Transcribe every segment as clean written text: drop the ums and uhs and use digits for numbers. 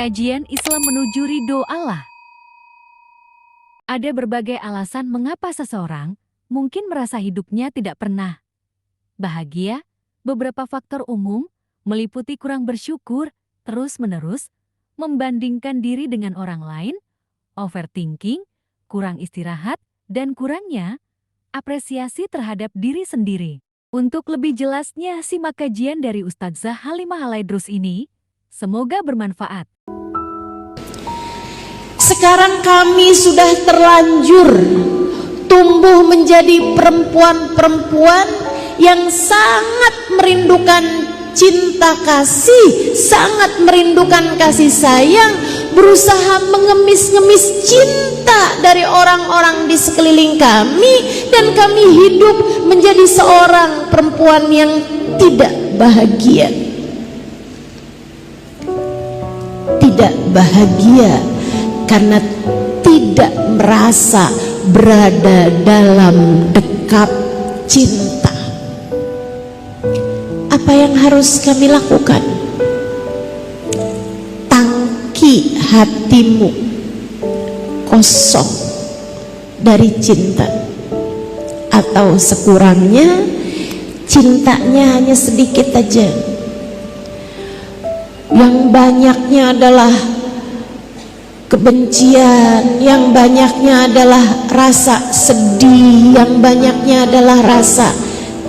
Kajian Islam menuju ridho Allah. Ada berbagai alasan mengapa seseorang mungkin merasa hidupnya tidak pernah bahagia. Beberapa faktor umum meliputi kurang bersyukur, terus-menerus membandingkan diri dengan orang lain, overthinking, kurang istirahat, dan kurangnya apresiasi terhadap diri sendiri. Untuk lebih jelasnya, simak kajian dari Ustadzah Halimah Al-Aidrus ini. Semoga bermanfaat. Sekarang kami sudah terlanjur tumbuh menjadi perempuan-perempuan yang sangat merindukan cinta kasih, sangat merindukan kasih sayang, berusaha mengemis-ngemis cinta dari orang-orang di sekeliling kami, dan kami hidup menjadi seorang perempuan yang tidak bahagia. Tidak bahagia karena tidak merasa berada dalam dekap cinta. Apa yang harus kami lakukan? Tangki hatimu kosong dari cinta, atau sekurangnya cintanya hanya sedikit aja. Yang banyaknya adalah kebencian, yang banyaknya adalah rasa sedih, yang banyaknya adalah rasa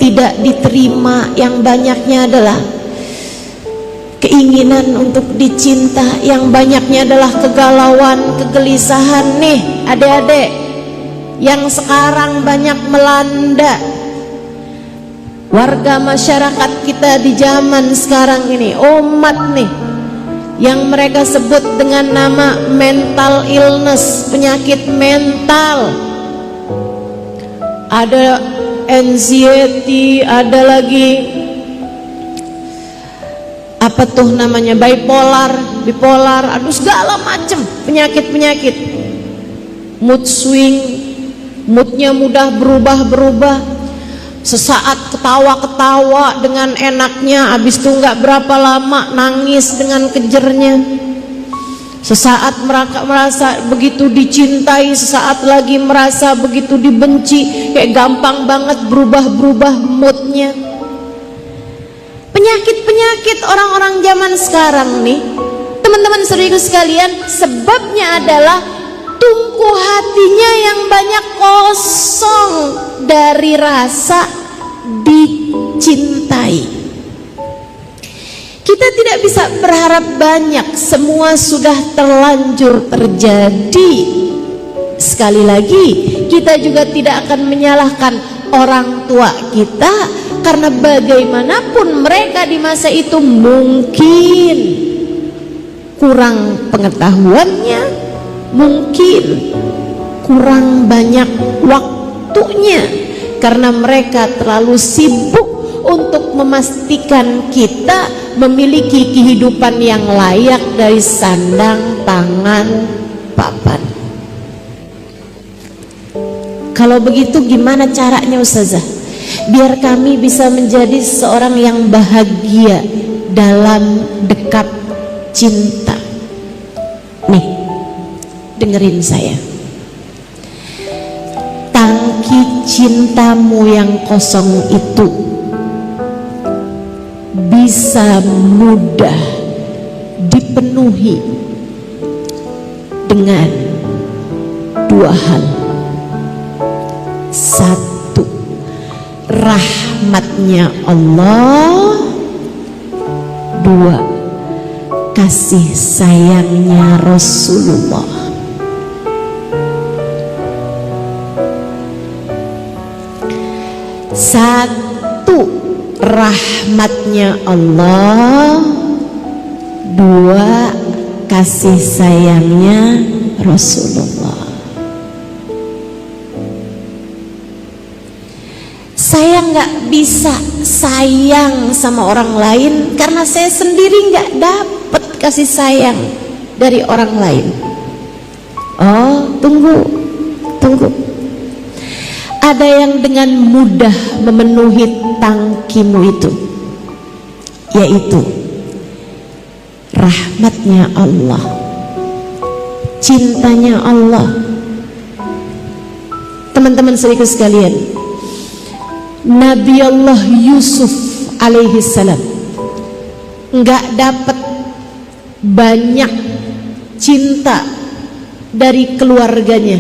tidak diterima, yang banyaknya adalah keinginan untuk dicinta, yang banyaknya adalah kegalauan, kegelisahan. Nih adik-adik yang sekarang banyak melanda warga masyarakat kita di zaman sekarang ini, umat nih, yang mereka sebut dengan nama mental illness, penyakit mental. Ada anxiety, ada lagi apa tuh namanya, bipolar, aduh segala macam penyakit-penyakit. Mood swing, moodnya mudah berubah-berubah. Sesaat ketawa-ketawa dengan enaknya, habis itu nggak berapa lama nangis dengan kejernya. Sesaat merasa begitu dicintai, sesaat lagi merasa begitu dibenci, kayak gampang banget berubah-berubah moodnya. Penyakit-penyakit orang-orang zaman sekarang nih, teman-teman saudaraku sekalian, sebabnya adalah tungku hatinya yang banyak kosong dari rasa dicintai. Kita tidak bisa berharap banyak, semua sudah terlanjur terjadi. Sekali lagi, kita juga tidak akan menyalahkan orang tua kita, karena bagaimanapun mereka di masa itu mungkin kurang pengetahuannya, mungkin kurang banyak waktunya, karena mereka terlalu sibuk untuk memastikan kita memiliki kehidupan yang layak dari sandang, tangan, papan. Kalau begitu gimana caranya Ustazah? Biar kami bisa menjadi seorang yang bahagia dalam dekap cinta. Nih, dengerin saya. Tangki cintamu yang kosong itu bisa mudah dipenuhi dengan dua hal. Satu, rahmatnya Allah. Dua, kasih sayangnya Rasulullah. Satu, rahmatnya Allah. Dua, kasih sayangnya Rasulullah. Saya nggak bisa sayang sama orang lain karena saya sendiri nggak dapat kasih sayang dari orang lain. Oh, tunggu. Ada yang dengan mudah memenuhi tangkimu itu, yaitu rahmatnya Allah, cintanya Allah. Teman-teman saudaraku sekalian, Nabi Allah Yusuf alaihi salam nggak dapat banyak cinta dari keluarganya.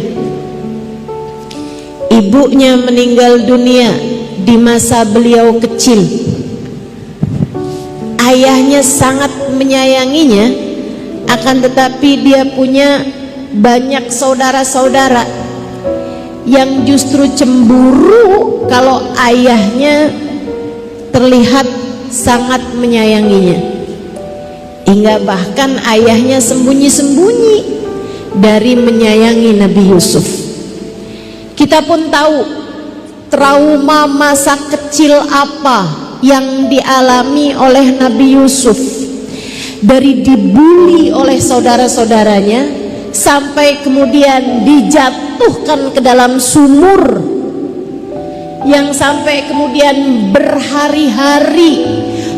Ibunya meninggal dunia di masa beliau kecil. Ayahnya sangat menyayanginya, akan tetapi dia punya banyak saudara-saudara yang justru cemburu kalau ayahnya terlihat sangat menyayanginya. Hingga bahkan ayahnya sembunyi-sembunyi dari menyayangi Nabi Yusuf. Kita pun tahu trauma masa kecil apa yang dialami oleh Nabi Yusuf, dari dibully oleh saudara-saudaranya sampai kemudian dijatuhkan ke dalam sumur, yang sampai kemudian berhari-hari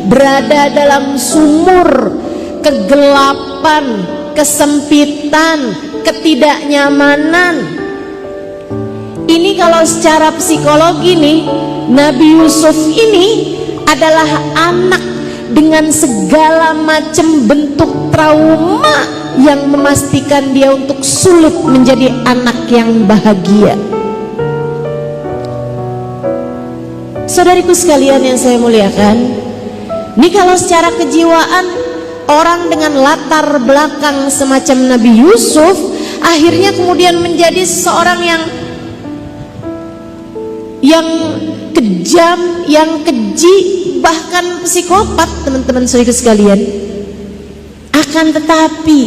berada dalam sumur, kegelapan, kesempitan, ketidaknyamanan. Ini kalau secara psikologi nih, Nabi Yusuf ini adalah anak dengan segala macam bentuk trauma yang memastikan dia untuk sulit menjadi anak yang bahagia. Saudariku sekalian yang saya muliakan, ini kalau secara kejiwaan orang dengan latar belakang semacam Nabi Yusuf akhirnya kemudian menjadi seseorang yang kejam, yang keji, bahkan psikopat, teman-teman saudara sekalian. Akan tetapi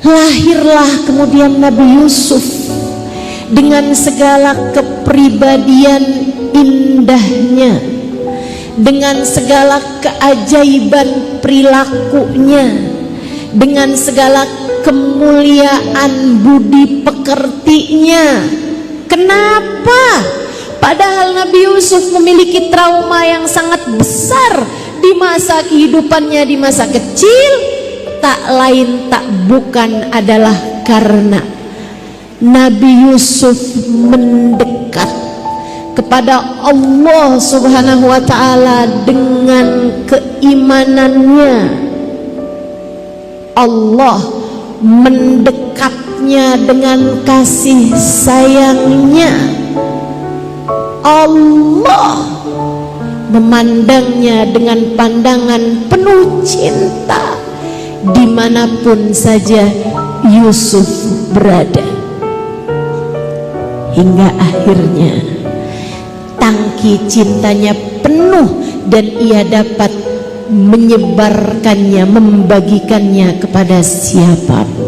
lahirlah kemudian Nabi Yusuf dengan segala kepribadian indahnya, dengan segala keajaiban perilakunya, dengan segala kemuliaan budi pekertinya. Kenapa? Padahal Nabi Yusuf memiliki trauma yang sangat besar di masa kehidupannya, di masa kecil. Tak lain tak bukan adalah karena Nabi Yusuf mendekat kepada Allah Subhanahu wa ta'ala dengan keimanannya. Allah mendekatnya dengan kasih sayangnya. Allah memandangnya dengan pandangan penuh cinta dimanapun saja Yusuf berada. Hingga akhirnya tangki cintanya penuh dan ia dapat menyebarkannya, membagikannya kepada siapapun.